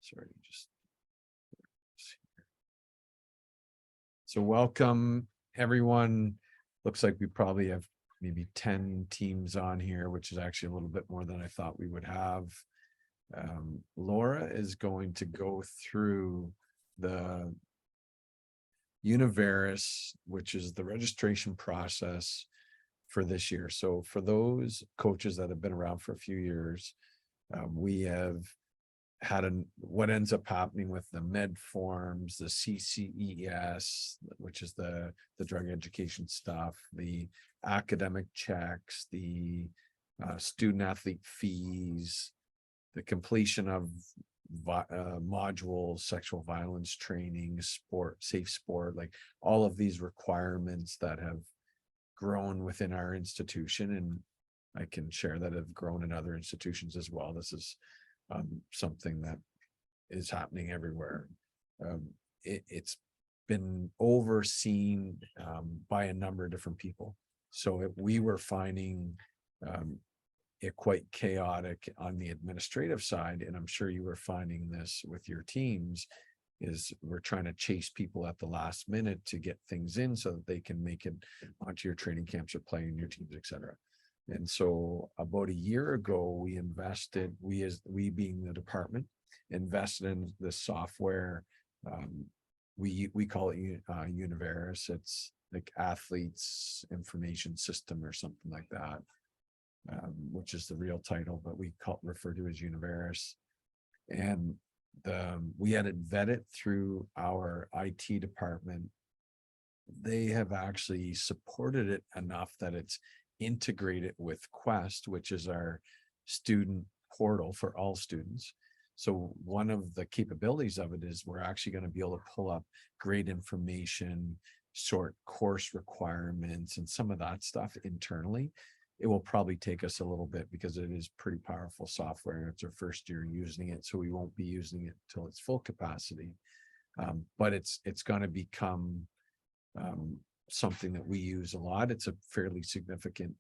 Sorry, just so welcome everyone. Looks like we probably have maybe 10 teams on here, which is actually a little bit more than I thought we would have. Laura is going to go through the Univeris, which is the registration process for this year. So for those coaches that have been around for a few years, we have had what ends up happening with the med forms, the CCES, which is the drug education stuff, the academic checks, the student athlete fees, the completion of modules, sexual violence training, sport, safe sport, like all of these requirements that have grown within our institution, and I can share that have grown in other institutions as well. This is something that is happening everywhere. It's been overseen by a number of different people. So we were finding it quite chaotic on the administrative side, and I'm sure you were finding this with your teams, is we're trying to chase people at the last minute to get things in so that they can make it onto your training camps or play in your teams, etc. And so about a year ago, we invested, we being the department, invested in the software. We call it Univeris. It's like athletes information system or something like that, which is the real title, but we refer to as Univeris. And we had it vetted through our IT department. They have actually supported it enough that it's integrated with Quest, which is our student portal for all students. So one of the capabilities of it is we're actually going to be able to pull up grade information, sort course requirements, and some of that stuff internally. It will probably take us a little bit because it is pretty powerful software and it's our first year using it, so we won't be using it till its full capacity. But it's going to become something that we use a lot. It's a fairly significant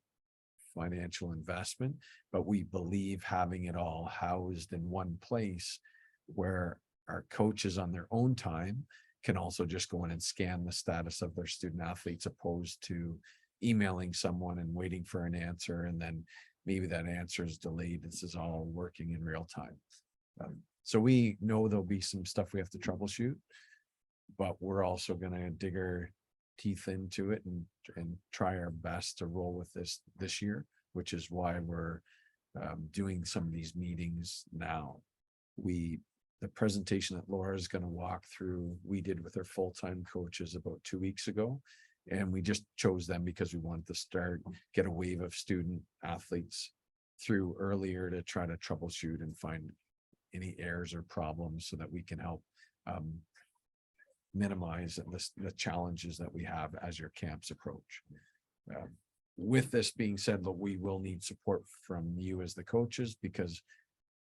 financial investment, but we believe having it all housed in one place where our coaches on their own time can also just go in and scan the status of their student athletes, opposed to emailing someone and waiting for an answer, and then maybe that answer is delayed. This is all working in real time. So we know there'll be some stuff we have to troubleshoot, but we're also going to dig our teeth into it and try our best to roll with this year, which is why we're doing some of these meetings now. The presentation that Laura is going to walk through, we did with our full-time coaches about 2 weeks ago, and we just chose them because we wanted to get a wave of student athletes through earlier to try to troubleshoot and find any errors or problems so that we can help minimize the challenges that we have as your camps approach. With this being said, we will need support from you as the coaches, because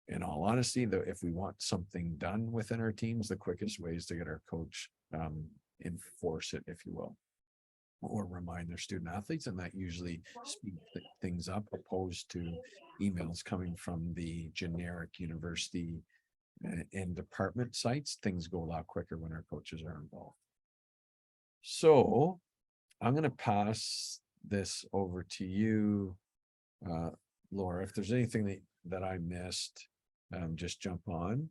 in all honesty, if we want something done within our teams, the quickest way is to get our coach enforce it, if you will, or remind their student athletes, and that usually speeds things up, opposed to emails coming from the generic university and department sites. Things go a lot quicker when our coaches are involved. So I'm going to pass this over to you, Laura. If there's anything that I missed, just jump on.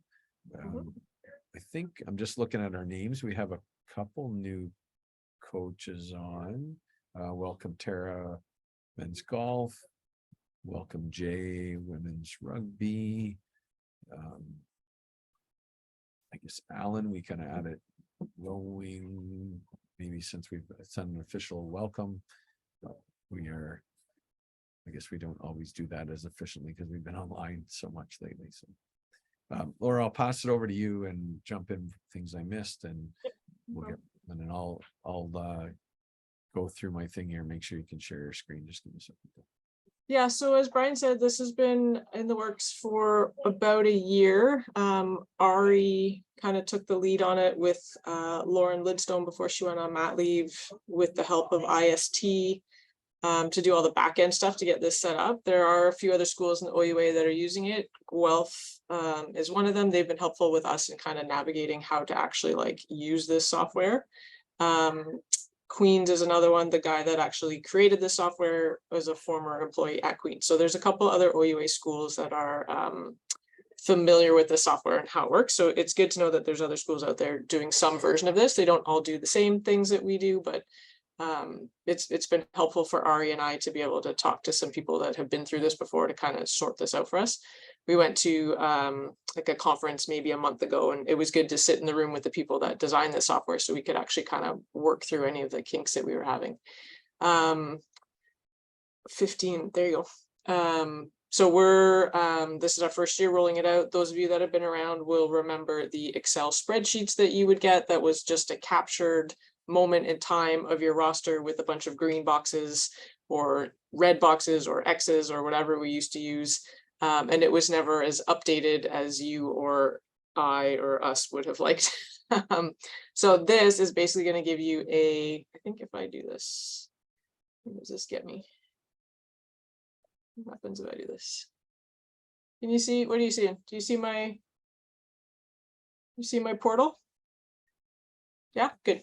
I think I'm just looking at our names. We have a couple new coaches on. Welcome Tara, men's golf. Welcome Jay, women's rugby. I guess Alan, we kind of added rowing, maybe since we've sent an official welcome. But I guess we don't always do that as efficiently because we've been online so much lately. So Laura, I'll pass it over to you and jump in things I missed, and and then I'll go through my thing here. Make sure you can share your screen. Just give me a second. Yeah, so as Brian said, this has been in the works for about a year. Ari kind of took the lead on it with Lauren Lidstone before she went on mat leave, with the help of IST. to do all the back end stuff to get this set up. There are a few other schools in the OUA that are using it. Guelph is one of them. They've been helpful with us in kind of navigating how to actually like use this software. Queens is another one. The guy that actually created the software was a former employee at Queens. So there's a couple other OUA schools that are familiar with the software and how it works. So it's good to know that there's other schools out there doing some version of this. They don't all do the same things that we do, but it's been helpful for Ari and I to be able to talk to some people that have been through this before to kind of sort this out for us. We went to like a conference maybe a month ago, and it was good to sit in the room with the people that designed the software so we could actually kind of work through any of the kinks that we were having. 15, there you go. So we're, this is our first year rolling it out. Those of you that have been around will remember the Excel spreadsheets that you would get. That was just a captured moment in time of your roster with a bunch of green boxes or red boxes or X's or whatever we used to use. And it was never as updated as you or I or us would have liked. So this is basically going to give you a, I think if I do this, what does this get me? What happens if I do this? Can you see, what are you seeing? Do you see my portal? Yeah, good.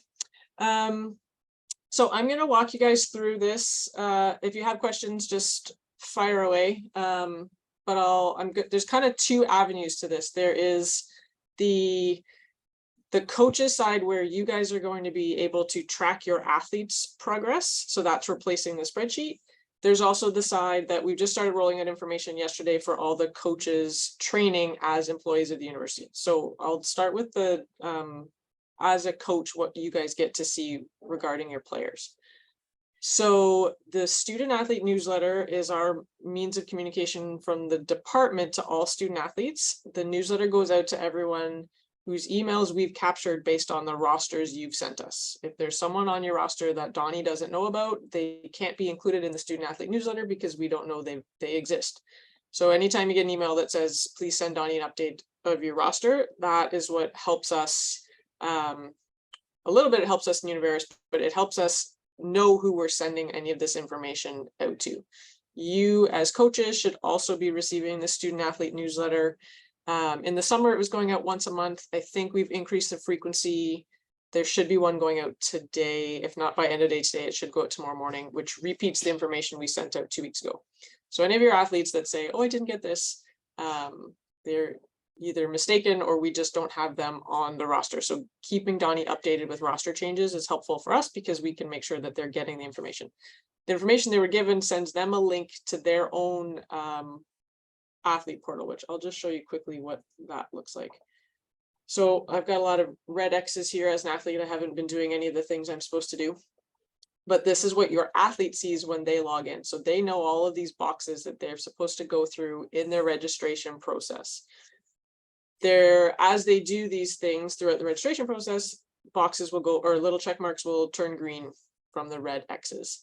So I'm going to walk you guys through this. If you have questions, just fire away. But I'm good. There's kind of two avenues to this. There is the coaches side where you guys are going to be able to track your athletes' progress. So that's replacing the spreadsheet. There's also the side that we've just started rolling out information yesterday for all the coaches training as employees of the university. So I'll start with the, as a coach, what do you guys get to see regarding your players? So the student athlete newsletter is our means of communication from the department to all student athletes. The newsletter goes out to everyone whose emails we've captured based on the rosters you've sent us. If there's someone on your roster that Donnie doesn't know about, they can't be included in the student athlete newsletter because we don't know they exist. So anytime you get an email that says, please send Donnie an update of your roster, that is what helps us. A little bit it helps us in Universe, but it helps us know who we're sending any of this information out to. You as coaches should also be receiving the student athlete newsletter. In the summer, it was going out once a month. I think we've increased the frequency. There should be one going out today. If not by end of day today, it should go out tomorrow morning, which repeats the information we sent out 2 weeks ago. So any of your athletes that say, oh, I didn't get this, they're either mistaken or we just don't have them on the roster. So keeping Donnie updated with roster changes is helpful for us because we can make sure that they're getting the information. The information they were given sends them a link to their own athlete portal, which I'll just show you quickly what that looks like. So I've got a lot of red X's here. As an athlete, I haven't been doing any of the things I'm supposed to do. But this is what your athlete sees when they log in. So they know all of these boxes that they're supposed to go through in their registration process. As they do these things throughout the registration process, boxes will go, or little check marks will turn green from the red X's.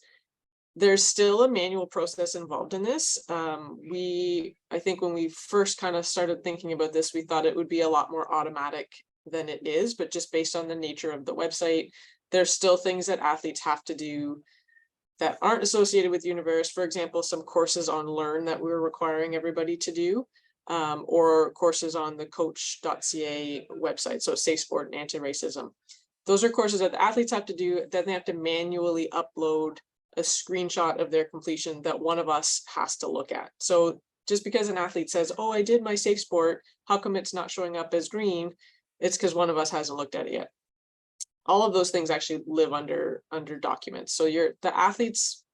There's still a manual process involved in this. I think when we first kind of started thinking about this, we thought it would be a lot more automatic than it is, but just based on the nature of the website, there's still things that athletes have to do that aren't associated with Universe. For example, some courses on Learn that we're requiring everybody to do, or courses on the coach.ca website, so Safe Sport and Anti-Racism. Those are courses that the athletes have to do, then they have to manually upload a screenshot of their completion that one of us has to look at. So just because an athlete says, oh, I did my Safe Sport, how come it's not showing up as green? It's because one of us hasn't looked at it yet. All of those things actually live under documents. So the athletes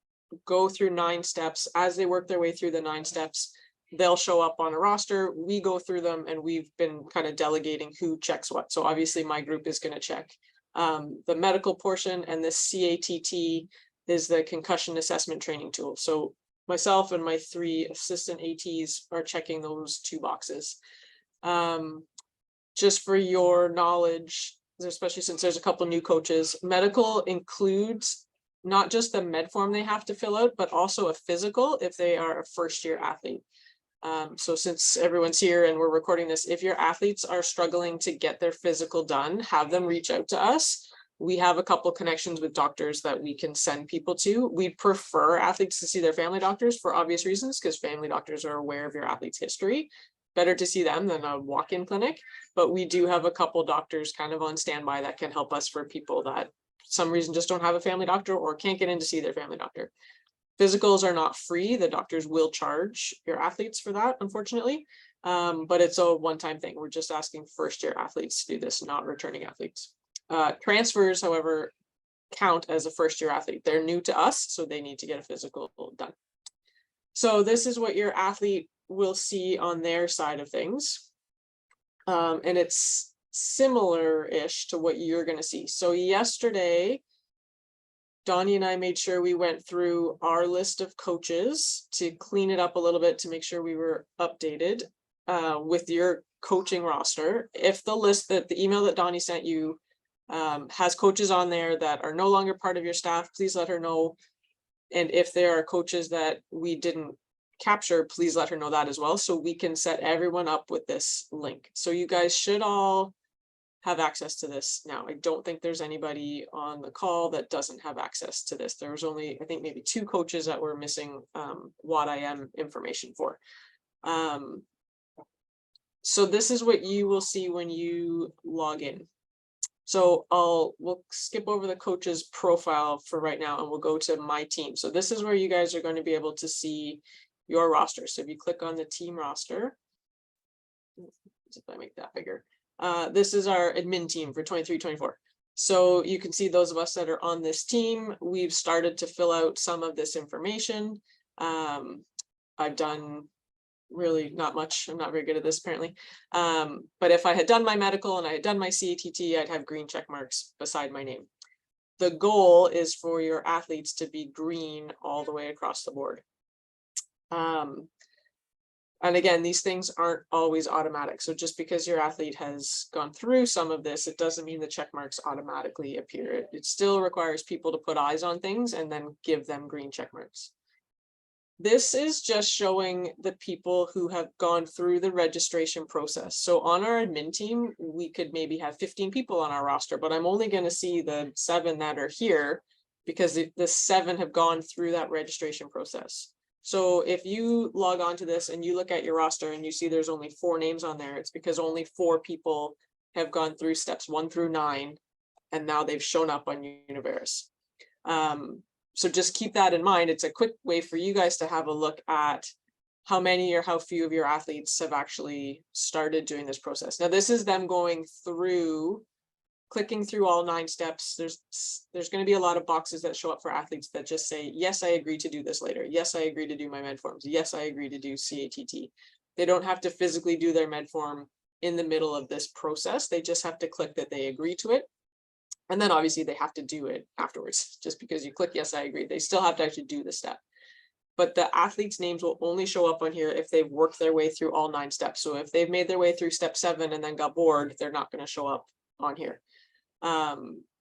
go through 9 steps. As they work their way through the 9 steps, they'll show up on a roster. We go through them and we've been kind of delegating who checks what. So obviously my group is going to check the medical portion, and the CATT is the concussion assessment training tool. So myself and my 3 assistant ATs are checking those 2 boxes. Just for your knowledge, especially since there's a couple new coaches, medical includes not just the med form they have to fill out, but also a physical if they are a first-year athlete. So since everyone's here and we're recording this, if your athletes are struggling to get their physical done, have them reach out to us. we have a couple connections with doctors that we can send people to. We prefer athletes to see their family doctors for obvious reasons, because family doctors are aware of your athlete's history. Better to see them than a walk-in clinic, but we do have a couple doctors kind of on standby that can help us for people that some reason just don't have a family doctor or can't get in to see their family doctor. Physicals are not free. The doctors will charge your athletes for that, unfortunately. But it's a one-time thing. We're just asking first-year athletes to do this, not returning athletes. Transfers, however, count as a first-year athlete. They're new to us, so they need to get a physical done. So this is what your athlete will see on their side of things. And it's similar-ish to what you're going to see. So yesterday, Donnie and I made sure we went through our list of coaches to clean it up a little bit to make sure we were updated with your coaching roster. If the list that the email that Donnie sent you has coaches on there that are no longer part of your staff, please let her know. And if there are coaches that we didn't capture, please let her know that as well, so we can set everyone up with this link. So you guys should all have access to this now. I don't think there's anybody on the call that doesn't have access to this. There was only, I think, maybe 2 coaches that were missing WOD IM information for. So this is what you will see when you log in. So we'll skip over the coach's profile for right now, and we'll go to my team. So this is where you guys are going to be able to see your roster. So if you click on the team roster, if I make that bigger, this is our admin team for 23-24. So you can see those of us that are on this team, we've started to fill out some of this information. I've done really not much. I'm not very good at this apparently. But if I had done my medical and I had done my CATT, I'd have green check marks beside my name. The goal is for your athletes to be green all the way across the board. And again, these things aren't always automatic. So just because your athlete has gone through some of this, it doesn't mean the check marks automatically appear. It still requires people to put eyes on things and then give them green check marks. This is just showing the people who have gone through the registration process. So on our admin team, we could maybe have 15 people on our roster, but I'm only going to see the 7 that are here because the 7 have gone through that registration process. So if you log on to this and you look at your roster and you see there's only 4 names on there, it's because only 4 people have gone through steps 1 through 9, and now they've shown up on Universe. So just keep that in mind. It's a quick way for you guys to have a look at how many or how few of your athletes have actually started doing this process. Now, this is them going through, clicking through all 9 steps. There's going to be a lot of boxes that show up for athletes that just say, yes, I agree to do this later. Yes, I agree to do my med forms. Yes, I agree to do CATT. They don't have to physically do their med form in the middle of this process. They just have to click that they agree to it. And then obviously they have to do it afterwards. Just because you click, yes, I agree, they still have to actually do the step. But the athletes' names will only show up on here if they've worked their way through all 9 steps. So if they've made their way through step 7 and then got bored, they're not going to show up on here.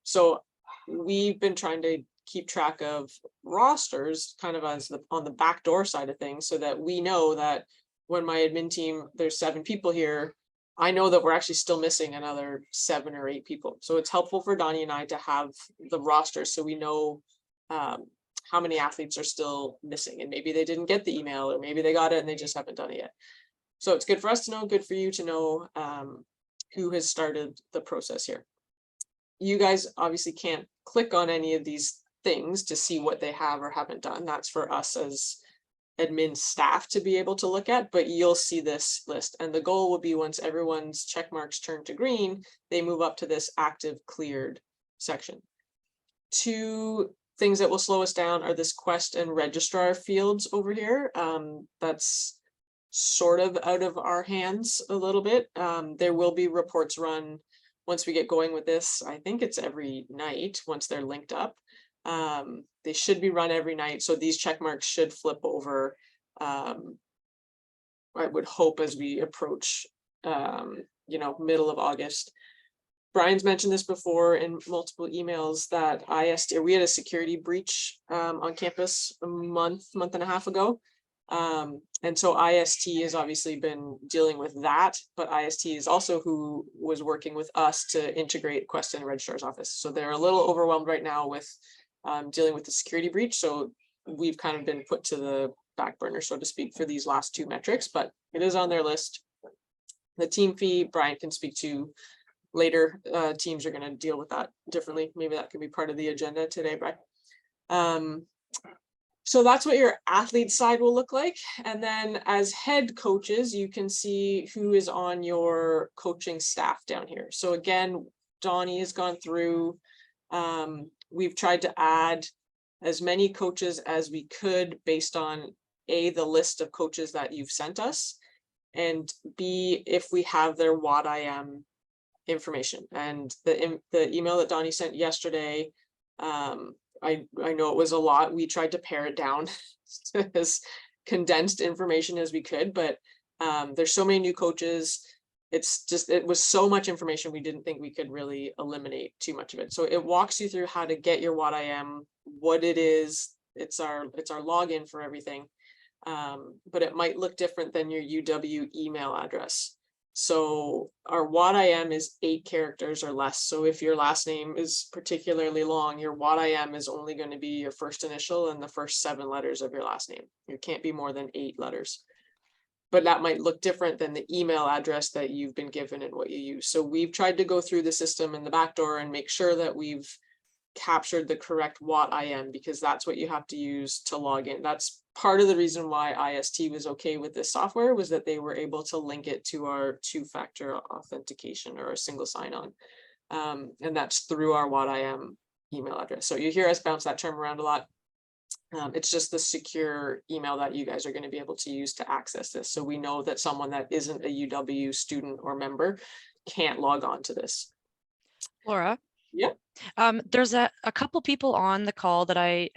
So we've been trying to keep track of rosters kind of as on the backdoor side of things, so that we know that when my admin team, there's 7 people here, I know that we're actually still missing another 7 or 8 people. So it's helpful for Donnie and I to have the roster so we know how many athletes are still missing, and maybe they didn't get the email, or maybe they got it and they just haven't done it yet. So it's good for us to know, good for you to know who has started the process here. You guys obviously can't click on any of these things to see what they have or haven't done. That's for us as admin staff to be able to look at, but you'll see this list. And the goal will be once everyone's check marks turn to green, they move up to this active cleared section. 2 things that will slow us down are this quest and registrar fields over here. That's sort of out of our hands a little bit. There will be reports run once we get going with this. I think it's every night once they're linked up. They should be run every night. So these check marks should flip over. I would hope as we approach, middle of August. Brian's mentioned this before in multiple emails that we had a security breach on campus a month and a half ago. And so IST has obviously been dealing with that, but IST is also who was working with us to integrate Quest and Registrar's Office. So they're a little overwhelmed right now with dealing with the security breach. So we've kind of been put to the back burner, so to speak, for these last two metrics, but it is on their list. The team fee, Brian can speak to later. Teams are going to deal with that differently. Maybe that could be part of the agenda today, Brian. So that's what your athlete side will look like. And then as head coaches, you can see who is on your coaching staff down here. So again, Donnie has gone through, we've tried to add as many coaches as we could based on A, the list of coaches that you've sent us, and B, if we have their WADIM information. And the email that Donnie sent yesterday, I know it was a lot. We tried to pare it down to as condensed information as we could, but there's so many new coaches. It was so much information, we didn't think we could really eliminate too much of it. So it walks you through how to get your WADIM, what it is. It's our login for everything. But it might look different than your UW email address. So our WADIM is 8 characters or less. So if your last name is particularly long, your WADIM is only going to be your first initial and the first 7 letters of your last name. It can't be more than 8 letters. But that might look different than the email address that you've been given and what you use. So we've tried to go through the system in the back door and make sure that we've captured the correct WADIM, because that's what you have to use to log in. That's part of the reason why IST was okay with this software, was that they were able to link it to our 2-factor authentication or a single sign-on. And that's through our WADIM email address. So you hear us bounce that term around a lot. It's just the secure email that you guys are going to be able to use to access this. So we know that someone that isn't a UW student or member can't log on to this. Laura? Yeah. There's a couple people on the call that I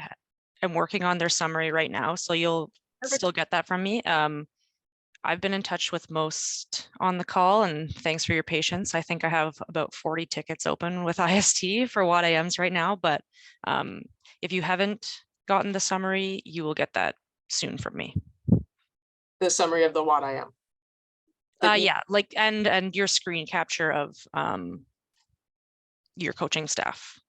am working on their summary right now, so you'll still get that from me. I've been in touch with most on the call, and thanks for your patience. I think I have about 40 tickets open with IST for WADIMs right now, but if you haven't gotten the summary, you will get that soon from me. The summary of the WADIM. Yeah, like and your screen capture of your coaching staff.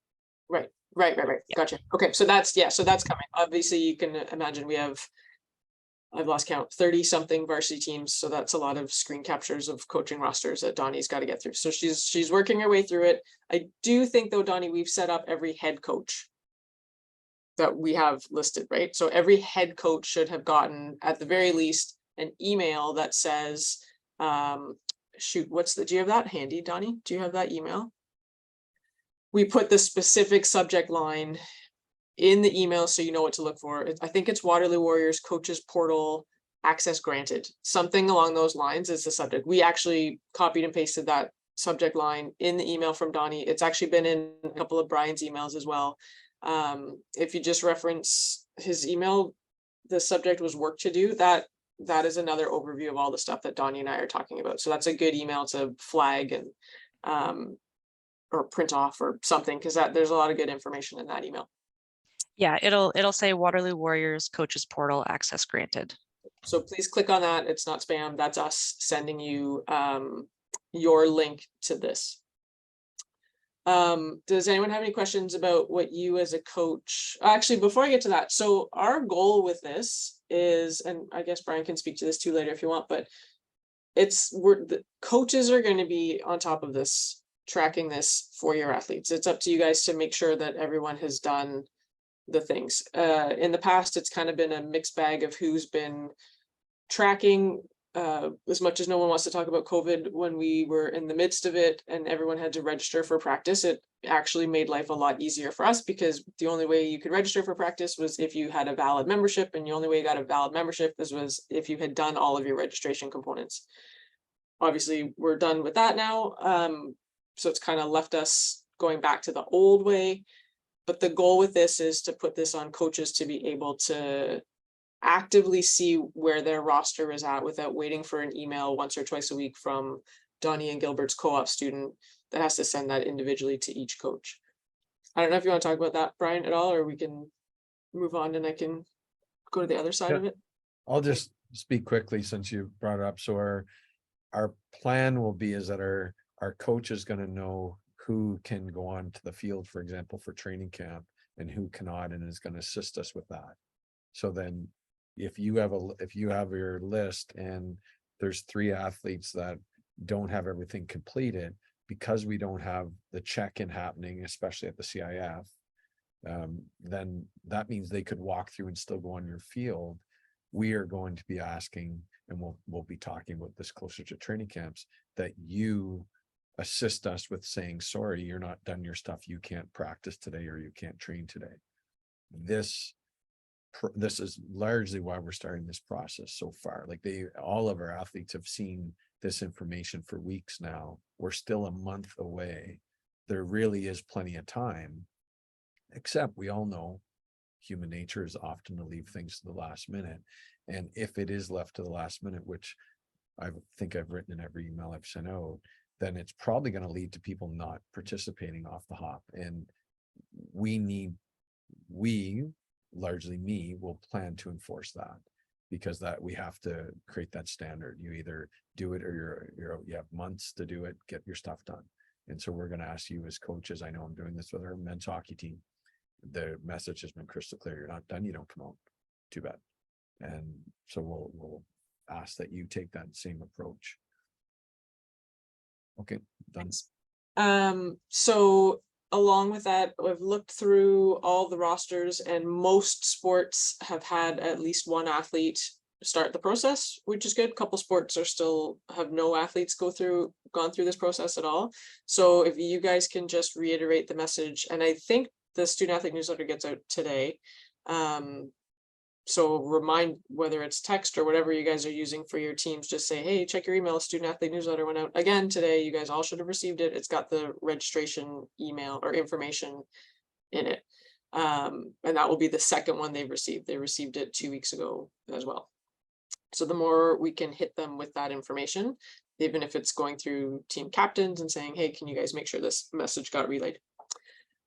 Right. Yeah. Gotcha. Okay, so that's coming. Obviously, you can imagine we have, I've lost count, 30 something varsity teams. So that's a lot of screen captures of coaching rosters that Donnie's got to get through. So she's working her way through it. I do think though, Donnie, we've set up every head coach that we have listed, right? So every head coach should have gotten, at the very least, an email that says, shoot, do you have that handy, Donnie? Do you have that email? We put the specific subject line in the email so you know what to look for. I think it's Waterloo Warriors Coaches Portal access granted. Something along those lines is the subject. We actually copied and pasted that subject line in the email from Donnie. It's actually been in a couple of Brian's emails as well. If you just reference his email, the subject was work to do. That is another overview of all the stuff that Donnie and I are talking about. So that's a good email to flag and or print off or something, because there's a lot of good information in that email. Yeah, it'll say Waterloo Warriors Coaches Portal access granted. So please click on that. It's not spam. That's us sending you your link to this. Does anyone have any questions about what you as a coach, actually, before I get to that, so our goal with this is, and I guess Brian can speak to this too later if you want, but the coaches are going to be on top of this, tracking this for your athletes. It's up to you guys to make sure that everyone has done the things. In the past, it's kind of been a mixed bag of who's been tracking. As much as no one wants to talk about COVID, when we were in the midst of it and everyone had to register for practice, it actually made life a lot easier for us, because the only way you could register for practice was if you had a valid membership, and the only way you got a valid membership was if you had done all of your registration components. Obviously, we're done with that now. So it's kind of left us going back to the old way. But the goal with this is to put this on coaches to be able to actively see where their roster is at without waiting for an email once or twice a week from Donnie and Gilbert's co-op student that has to send that individually to each coach. I don't know if you want to talk about that, Brian, at all, or we can move on and I can go to the other side of it. I'll just speak quickly since you brought it up. So our plan will be is that our coach is gonna know who can go on to the field, for example, for training camp and who cannot, and is gonna assist us with that. So then if you have your list and there's 3 athletes that don't have everything completed, because we don't have the check-in happening, especially at the CIF, then that means they could walk through and still go on your field. We are going to be asking, and we'll be talking about this closer to training camps, that you assist us with saying, sorry, you're not done your stuff. You can't practice today, or you can't train today. This is largely why we're starting this process so far. Like all of our athletes have seen this information for weeks now. We're still a month away. There really is plenty of time, except we all know human nature is often to leave things to the last minute. And if it is left to the last minute, which I think I've written in every email I've sent out, then it's probably going to lead to people not participating off the hop. And we, largely me, will plan to enforce that, because that we have to create that standard. You either do it or you have months to do it, get your stuff done. And so we're going to ask you as coaches, I know I'm doing this with our men's hockey team. The message has been crystal clear. You're not done, you don't come out. Too bad. And so we'll ask that you take that same approach. Okay, done. So along with that, I've looked through all the rosters, and most sports have had at least one athlete start the process, which is good. A couple sports are still have no athletes gone through this process at all. So if you guys can just reiterate the message, and I think the student athlete newsletter gets out today. So remind, whether it's text or whatever you guys are using for your teams, just say, hey, check your email. Student athlete newsletter went out again today. You guys all should have received it. It's got the registration email or information in it. And that will be the second one they've received. They received it 2 weeks ago as well. So the more we can hit them with that information, even if it's going through team captains and saying, hey, can you guys make sure this message got relayed?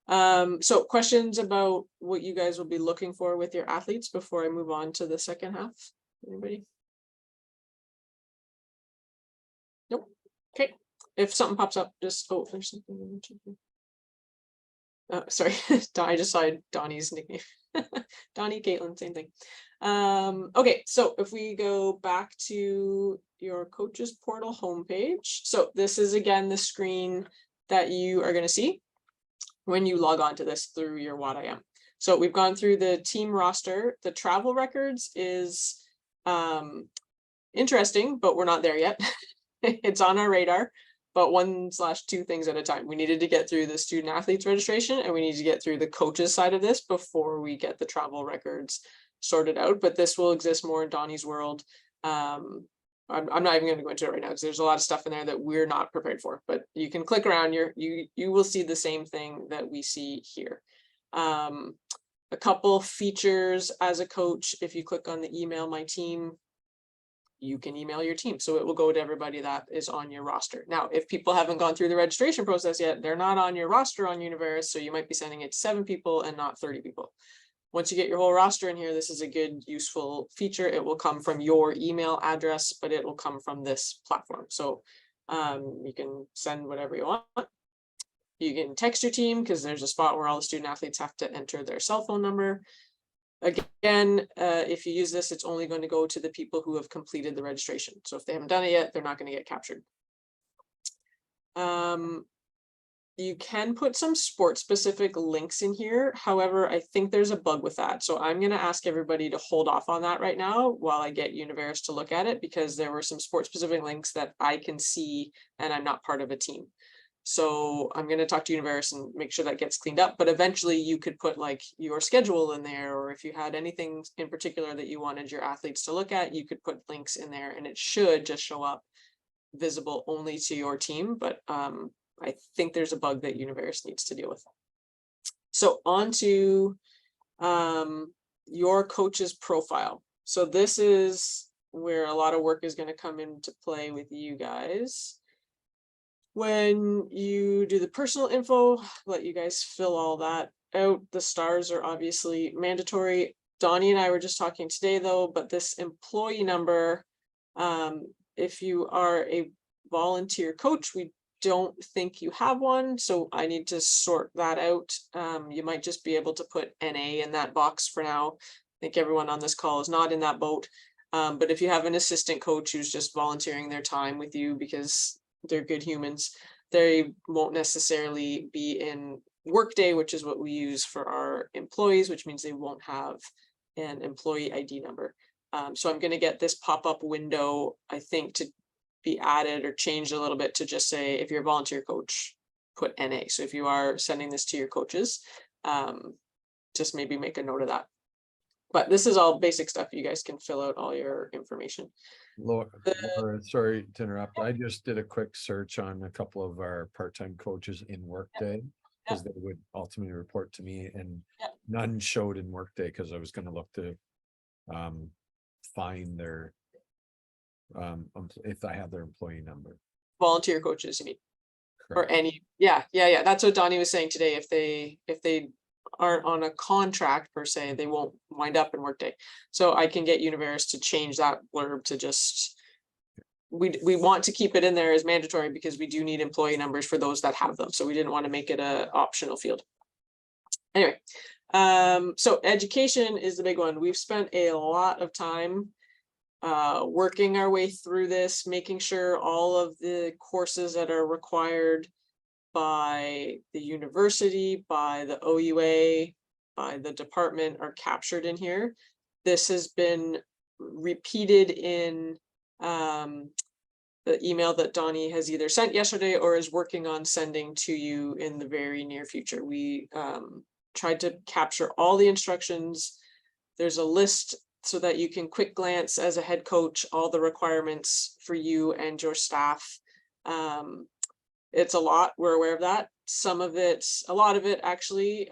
So questions about what you guys will be looking for with your athletes before I move on to the second half? Anybody? Nope. Okay. If something pops up, just there's something. Sorry, I just saw Donnie's nickname. Donnie, Caitlin, same thing. Okay, so if we go back to your coaches portal homepage, so this is again the screen that you are going to see when you log on to this through your WADIM. So we've gone through the team roster. The travel records is interesting, but we're not there yet. It's on our radar, but 1/2 things at a time. We needed to get through the student athletes registration, and we need to get through the coaches side of this before we get the travel records sorted out. But this will exist more in Donnie's world. I'm not even going to go into it right now because there's a lot of stuff in there that we're not prepared for, but you can click around, you will see the same thing that we see here. A couple features as a coach, if you click on the email my team, you can email your team. So it will go to everybody that is on your roster. Now, if people haven't gone through the registration process yet, they're not on your roster on Universe. So you might be sending it to 7 people and not 30 people. Once you get your whole roster in here, this is a good, useful feature. It will come from your email address, but it will come from this platform. So you can send whatever you want. You can text your team because there's a spot where all the student athletes have to enter their cell phone number. Again, if you use this, it's only going to go to the people who have completed the registration. So if they haven't done it yet, they're not going to get captured. You can put some sport-specific links in here. However, I think there's a bug with that. So I'm going to ask everybody to hold off on that right now while I get Universe to look at it, because there were some sport-specific links that I can see and I'm not part of a team. So I'm going to talk to Universe and make sure that gets cleaned up. But eventually you could put like your schedule in there, or if you had anything in particular that you wanted your athletes to look at, you could put links in there and it should just show up visible only to your team. But I think there's a bug that Universe needs to deal with. So on to your coach's profile. So this is where a lot of work is going to come into play with you guys. When you do the personal info, let you guys fill all that out. The stars are obviously mandatory. Donnie and I were just talking today though, but this employee number, if you are a volunteer coach, we don't think you have one, so I need to sort that out. You might just be able to put NA in that box for now. I think everyone on this call is not in that boat. But if you have an assistant coach who's just volunteering their time with you because they're good humans, they won't necessarily be in Workday, which is what we use for our employees, which means they won't have an employee ID number. So I'm going to get this pop-up window, I think, to be added or changed a little bit to just say, if you're a volunteer coach, put NA. So if you are sending this to your coaches, just maybe make a note of that. But this is all basic stuff. You guys can fill out all your information. Laura, sorry to interrupt. I just did a quick search on a couple of our part-time coaches in Workday, because they would ultimately report to me, and none showed in Workday, because I was going to look to find their if I have their employee number. Volunteer coaches, you mean? Correct. Or any, yeah. That's what Donnie was saying today. If they aren't on a contract per se, they won't wind up in Workday. So I can get Universe to change that blurb to just, we want to keep it in there as mandatory because we do need employee numbers for those that have them. So we didn't want to make it an optional field. Anyway, so education is the big one. We've spent a lot of time working our way through this, making sure all of the courses that are required by the university, by the OUA, by the department are captured in here. This has been repeated in the email that Donnie has either sent yesterday or is working on sending to you in the very near future. We tried to capture all the instructions. There's a list so that you can quick glance as a head coach, all the requirements for you and your staff. It's a lot, we're aware of that. Some of it, a lot of it actually,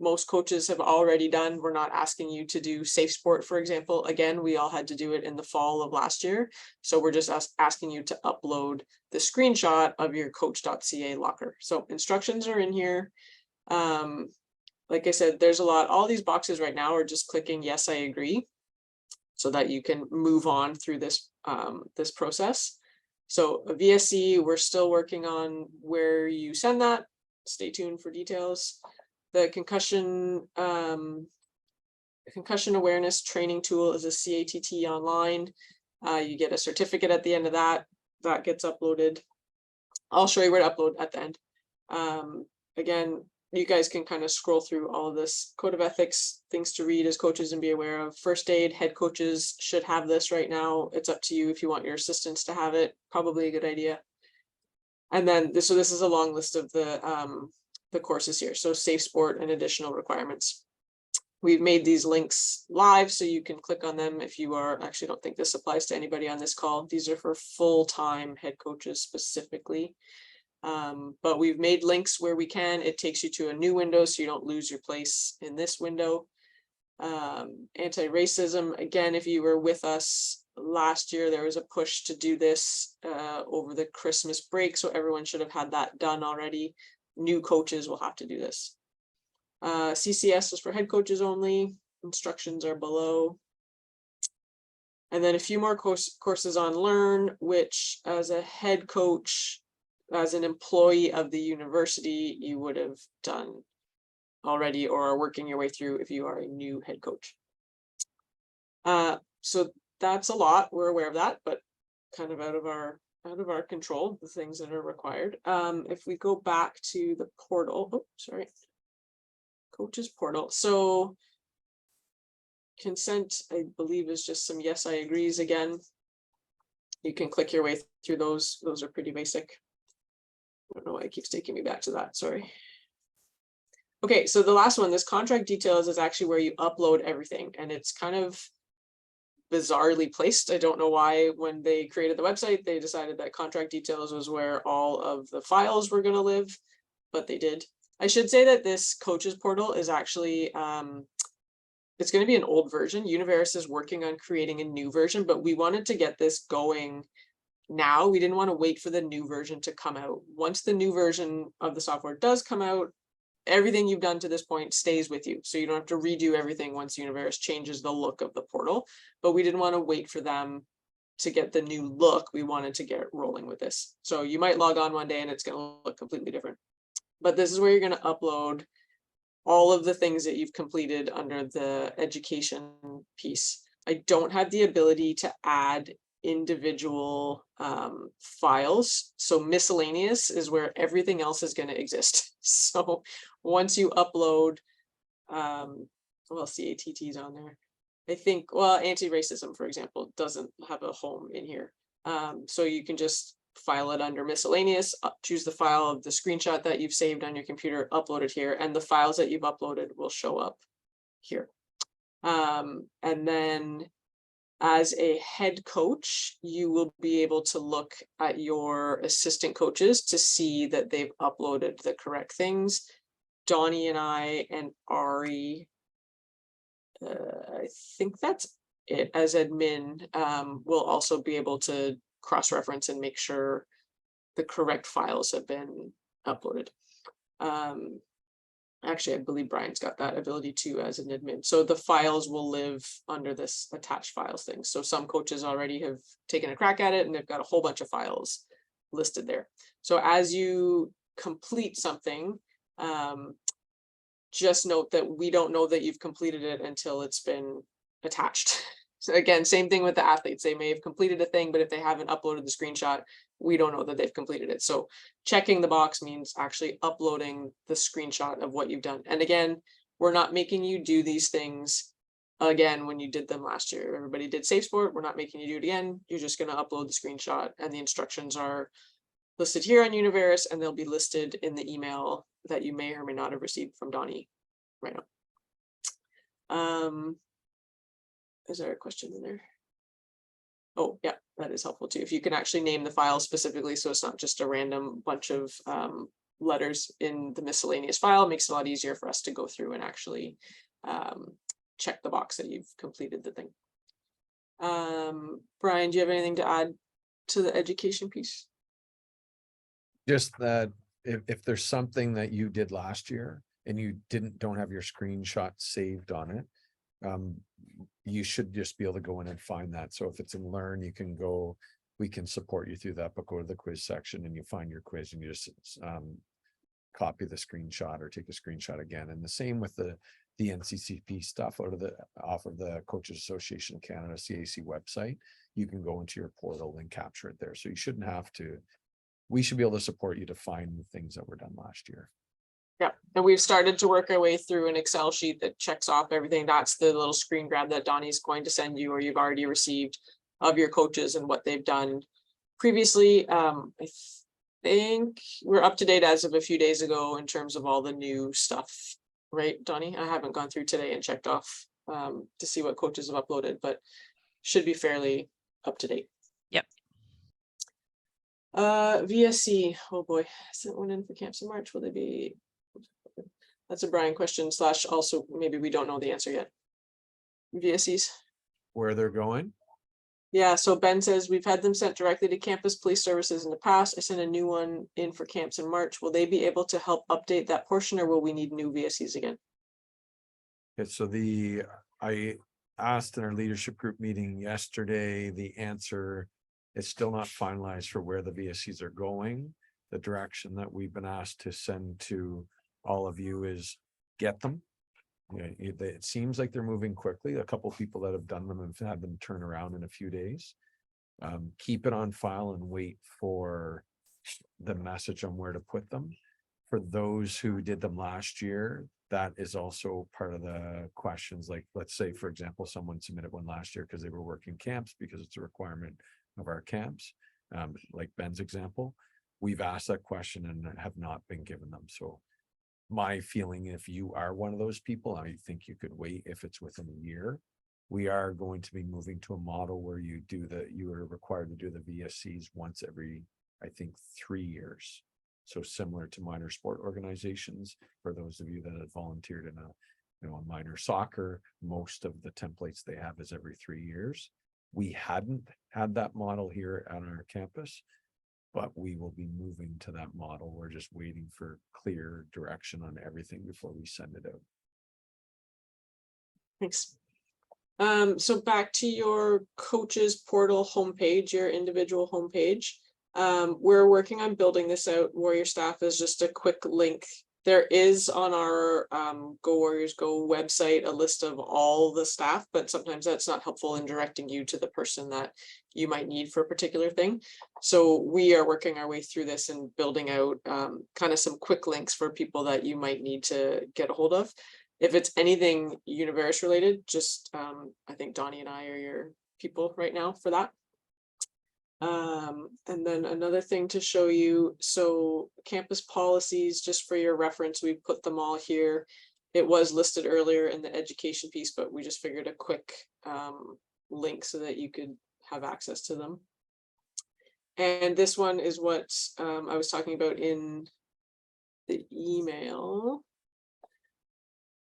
most coaches have already done. We're not asking you to do Safe Sport, for example. Again, we all had to do it in the fall of last year. So we're just asking you to upload the screenshot of your coach.ca locker. So instructions are in here. Like I said, there's a lot. All these boxes right now are just clicking yes, I agree, so that you can move on through this this process. So a VSC, we're still working on where you send that. Stay tuned for details. The concussion awareness training tool is a CATT online. You get a certificate at the end of that. That gets uploaded. I'll show you where to upload at the end. Again, you guys can kind of scroll through all of this. Code of ethics, things to read as coaches and be aware of. First aid, head coaches should have this right now. It's up to you if you want your assistants to have it. Probably a good idea. And then this is a long list of the courses here. So Safe Sport and additional requirements. We've made these links live so you can click on them if you are, actually don't think this applies to anybody on this call. These are for full-time head coaches specifically. But we've made links where we can. It takes you to a new window so you don't lose your place in this window. Anti-racism, again, if you were with us last year, there was a push to do this over the Christmas break, so everyone should have had that done already. New coaches will have to do this. CCS is for head coaches only. Instructions are below. And then a few more courses on Learn, which as a head coach, as an employee of the university, you would have done already or are working your way through if you are a new head coach. So that's a lot. We're aware of that, but kind of out of our control, the things that are required. If we go back to the portal, coaches portal. So consent, I believe, is just some yes, I agrees again. You can click your way through those. Those are pretty basic. I don't know why it keeps taking me back to that, sorry. Okay, so the last one, this contract details is actually where you upload everything, and it's kind of bizarrely placed. I don't know why when they created the website, they decided that contract details was where all of the files were going to live, but they did. I should say that this coaches portal is actually, it's going to be an old version. Universe is working on creating a new version, but we wanted to get this going now. We didn't want to wait for the new version to come out. Once the new version of the software does come out, everything you've done to this point stays with you. So you don't have to redo everything once Univeris changes the look of the portal. But we didn't want to wait for them to get the new look. We wanted to get rolling with this. So you might log on one day and it's going to look completely different. But this is where you're going to upload all of the things that you've completed under the education piece. I don't have the ability to add individual files. So miscellaneous is where everything else is going to exist. So once you upload, well, CATT's on there. I think, well, anti-racism, for example, doesn't have a home in here. So you can just file it under miscellaneous, choose the file of the screenshot that you've saved on your computer, upload it here, and the files that you've uploaded will show up here. And then as a head coach, you will be able to look at your assistant coaches to see that they've uploaded the correct things. Donnie and I and Ari, I think that's it. As admin, we'll also be able to cross-reference and make sure the correct files have been uploaded. Actually, I believe Brian's got that ability too as an admin. So the files will live under this attached files thing. So some coaches already have taken a crack at it and they've got a whole bunch of files listed there. So as you complete something, just note that we don't know that you've completed it until it's been attached. So again, same thing with the athletes. They may have completed a thing, but if they haven't uploaded the screenshot, we don't know that they've completed it. So checking the box means actually uploading the screenshot of what you've done. And again, we're not making you do these things again when you did them last year. Everybody did Safe Sport. We're not making you do it again. You're just going to upload the screenshot, and the instructions are listed here on Univeris, and they'll be listed in the email that you may or may not have received from Donnie right now. Is there a question in there? Oh, yeah, that is helpful too. If you can actually name the file specifically, so it's not just a random bunch of letters in the miscellaneous file, it makes it a lot easier for us to go through and actually check the box that you've completed the thing. Brian, do you have anything to add to the education piece? Just that if there's something that you did last year and you don't have your screenshot saved on it, you should just be able to go in and find that. So if it's in Learn, you can go, we can support you through that, but go to the quiz section and you find your quiz and you just copy the screenshot or take a screenshot again. And the same with the NCCP stuff off of the Coaches Association of Canada CAC website. You can go into your portal and capture it there. So you shouldn't have to, we should be able to support you to find the things that were done last year. Yeah, and we've started to work our way through an Excel sheet that checks off everything. That's the little screen grab that Donnie's going to send you, or you've already received, of your coaches and what they've done previously. I think we're up to date as of a few days ago in terms of all the new stuff, right, Donnie? I haven't gone through today and checked off to see what coaches have uploaded, but should be fairly up to date. Yep. VSC, oh boy, sent one in for camps in March. Will they be? That's a Brian question / also maybe we don't know the answer yet. VSCs. Where they're going? Yeah, so Ben says we've had them sent directly to campus police services in the past. I sent a new one in for camps in March. Will they be able to help update that portion, or will we need new VSCs again? Okay, so I asked in our leadership group meeting yesterday, the answer is still not finalized for where the VSCs are going. The direction that we've been asked to send to all of you is get them. It seems like they're moving quickly. A couple of people that have done them have had them turn around in a few days. Keep it on file and wait for the message on where to put them. For those who did them last year, that is also part of the questions. Like, let's say, for example, someone submitted one last year because they were working camps, because it's a requirement of our camps. Like Ben's example, we've asked that question and have not been given them. So my feeling, if you are one of those people, I think you could wait if it's within a year. We are going to be moving to a model where you are required to do the VSCs once every, I think, 3 years. So similar to minor sport organizations, for those of you that have volunteered in a minor soccer, most of the templates they have is every 3 years. We hadn't had that model here on our campus. But we will be moving to that model. We're just waiting for clear direction on everything before we send it out. Thanks. So back to your coaches portal homepage, your individual homepage. We're working on building this out. Warrior Staff is just a quick link. There is on our Go Warriors Go website a list of all the staff, but sometimes that's not helpful in directing you to the person that you might need for a particular thing. So we are working our way through this and building out kind of some quick links for people that you might need to get a hold of. If it's anything Universe related, just I think Donnie and I are your people right now for that. And then another thing to show you, so campus policies, just for your reference, we put them all here. It was listed earlier in the education piece, but we just figured a quick link so that you could have access to them. And this one is what I was talking about in the email.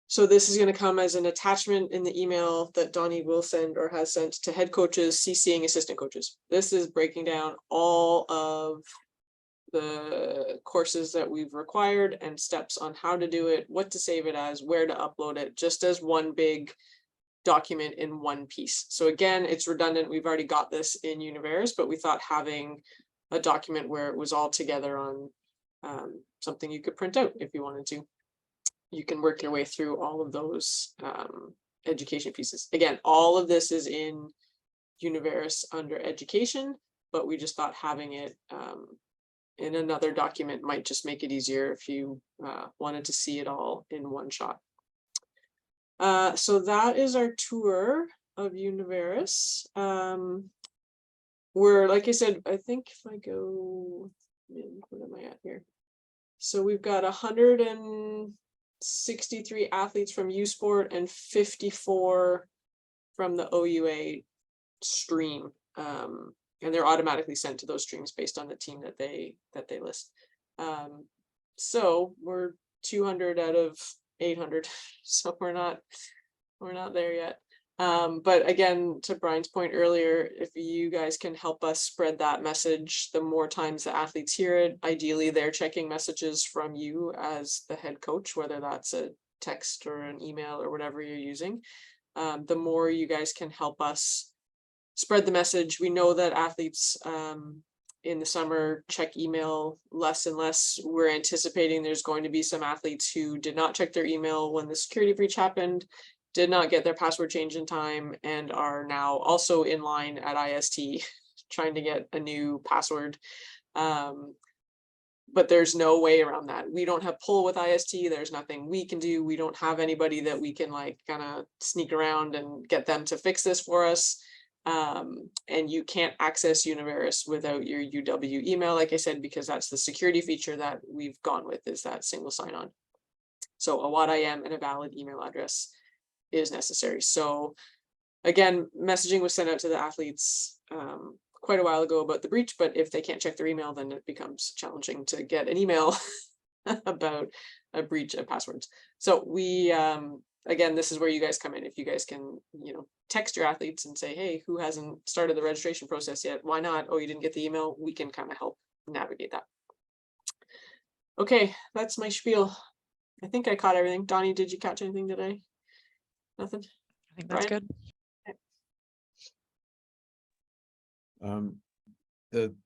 So this is going to come as an attachment in the email that Donnie will send or has sent to head coaches, CCing assistant coaches. This is breaking down all of the courses that we've required and steps on how to do it, what to save it as, where to upload it, just as one big document in one piece. So again, it's redundant. We've already got this in Universe, but we thought having a document where it was all together on something you could print out if you wanted to. You can work your way through all of those education pieces. Again, all of this is in Universe under education, but we just thought having it in another document might just make it easier if you wanted to see it all in one shot. So that is our tour of Universe. We're, like I said, I think if I go, what am I at here? So we've got 163 athletes from U Sport and 54 from the OUA stream. And they're automatically sent to those streams based on the team that they list. So we're 200 out of 800. So we're not there yet. But again, to Brian's point earlier, if you guys can help us spread that message, the more times the athletes hear it, ideally they're checking messages from you as the head coach, whether that's a text or an email or whatever you're using. The more you guys can help us spread the message. We know that athletes in the summer check email less and less. We're anticipating there's going to be some athletes who did not check their email when the security breach happened, did not get their password change in time, and are now also in line at IST trying to get a new password. But there's no way around that. We don't have pull with IST. There's nothing we can do. We don't have anybody that we can like kind of sneak around and get them to fix this for us. And you can't access Universe without your UW email, like I said, because that's the security feature that we've gone with, is that single sign-on. So a WAD-IM and a valid email address is necessary. So again, messaging was sent out to the athletes quite a while ago about the breach, but if they can't check their email, then it becomes challenging to get an email about a breach of passwords. So we, again, this is where you guys come in. If you guys can, text your athletes and say, hey, who hasn't started the registration process yet? Why not? Oh, you didn't get the email. We can kind of help navigate that. Okay, that's my spiel. I think I caught everything. Donnie, did you catch anything today? Nothing? I think that's Brian? good.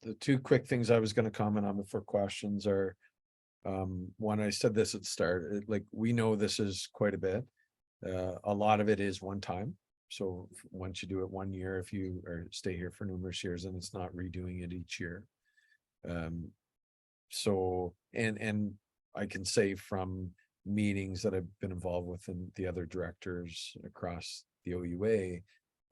The two quick things I was going to comment on before questions are, when I said this at the start, like we know this is quite a bit. A lot of it is one time. So once you do it 1 year, if you stay here for numerous years, and it's not redoing it each year. So, and I can say from meetings that I've been involved with and the other directors across the OUA,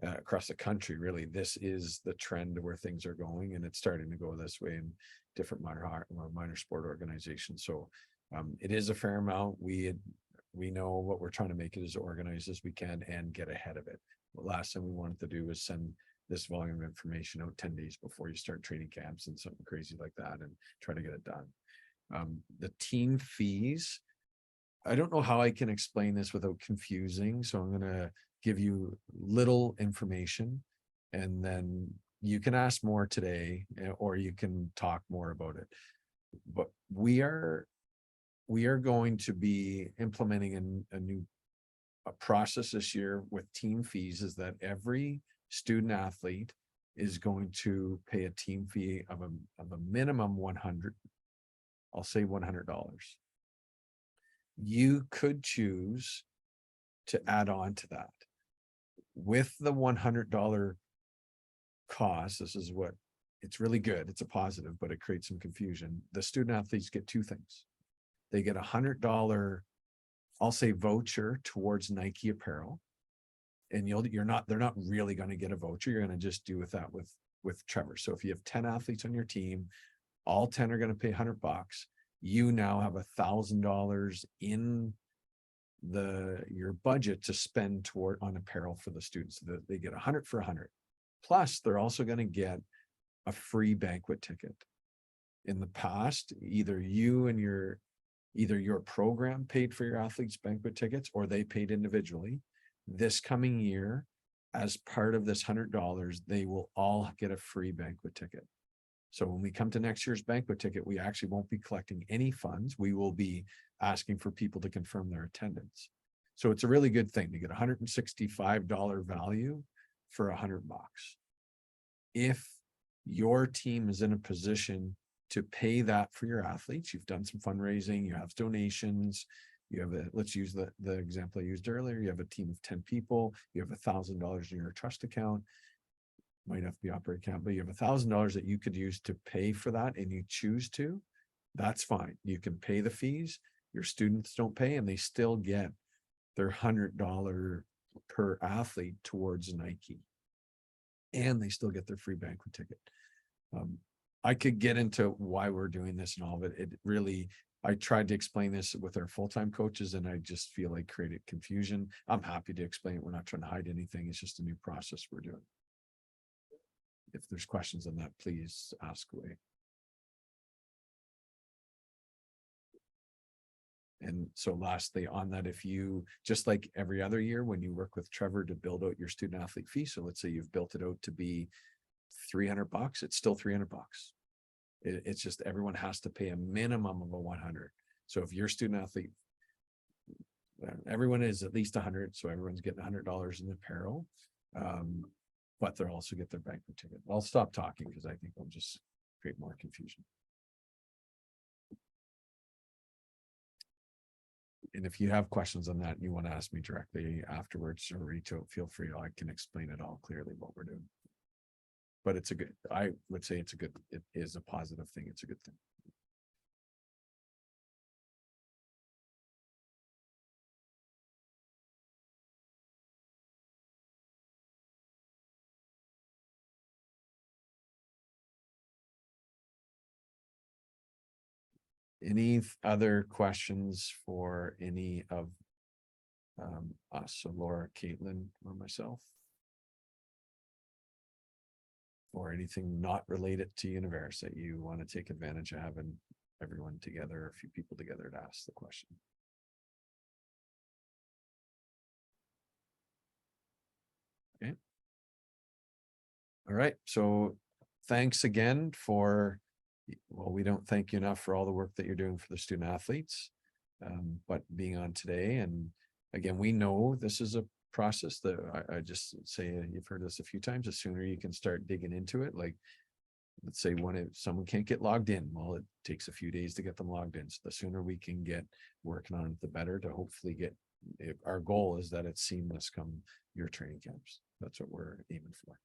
across the country, really, this is the trend where things are going, and it's starting to go this way in different minor sport organizations. So it is a fair amount. We know what we're trying to make it as organized as we can and get ahead of it. The last thing we wanted to do is send this volume of information out 10 days before you start training camps and something crazy like that and try to get it done. The team fees, I don't know how I can explain this without confusing, so I'm going to give you little information and then you can ask more today, or you can talk more about it. But we are going to be implementing a new process this year with team fees, is that every student athlete is going to pay a team fee of a minimum 100. I'll say $100. You could choose to add on to that. With the $100 cost, this is what, it's really good. It's a positive, but it creates some confusion. The student athletes get two things. They get $100, I'll say, voucher towards Nike apparel. And they're not really going to get a voucher. You're going to just do with that with Trevor. So if you have 10 athletes on your team, all 10 are going to pay $100. You now have $1,000 in your budget to spend on apparel for the students. So that they get 100 for 100. Plus, they're also going to get a free banquet ticket. In the past, either your program paid for your athletes' banquet tickets, or they paid individually. This coming year, as part of this $100, they will all get a free banquet ticket. So when we come to next year's banquet ticket, we actually won't be collecting any funds. We will be asking for people to confirm their attendance. So it's a really good thing to get $165 value for $100. If your team is in a position to pay that for your athletes, you've done some fundraising, you have donations, you have let's use the example I used earlier. You have a team of 10 people, you have $1,000 in your trust account, might have to be operating account, but you have $1,000 that you could use to pay for that, and you choose to, that's fine. You can pay the fees, your students don't pay, and they still get their $100 per athlete towards Nike. And they still get their free banquet ticket. I could get into why we're doing this and all of it. It really, I tried to explain this with our full-time coaches, and I just feel like created confusion. I'm happy to explain it. We're not trying to hide anything. It's just a new process we're doing. If there's questions on that, please ask away. And so lastly on that, if you, just like every other year, when you work with Trevor to build out your student athlete fee, so let's say you've built it out to be $300, it's still $300. It's just everyone has to pay a minimum of a 100. So if your student athlete, everyone is at least 100, so everyone's getting $100 in apparel, but they'll also get their banquet ticket. I'll stop talking because I think I'll just create more confusion. And if you have questions on that and you want to ask me directly afterwards or reach out, feel free. I can explain it all clearly what we're doing. But it's a good, I would say it is a positive thing. It's a good thing. Any other questions for any of us, so Laura, Caitlin, or myself? Or anything not related to Universe that you want to take advantage of having everyone together, a few people together to ask the question? Okay. All right, so thanks again for, well, we don't thank you enough for all the work that you're doing for the student athletes, but being on today. And again, we know this is a process that I just say, you've heard this a few times, the sooner you can start digging into it. Like, let's say when someone can't get logged in, well, it takes a few days to get them logged in. So the sooner we can get working on it, the better, to hopefully get, our goal is that it's seamless come your training camps. That's what we're aiming for.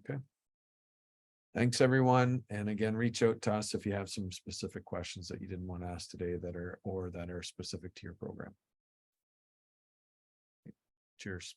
Okay. Thanks, everyone. And again, reach out to us if you have some specific questions that you didn't want to ask today that are specific to your program. Cheers.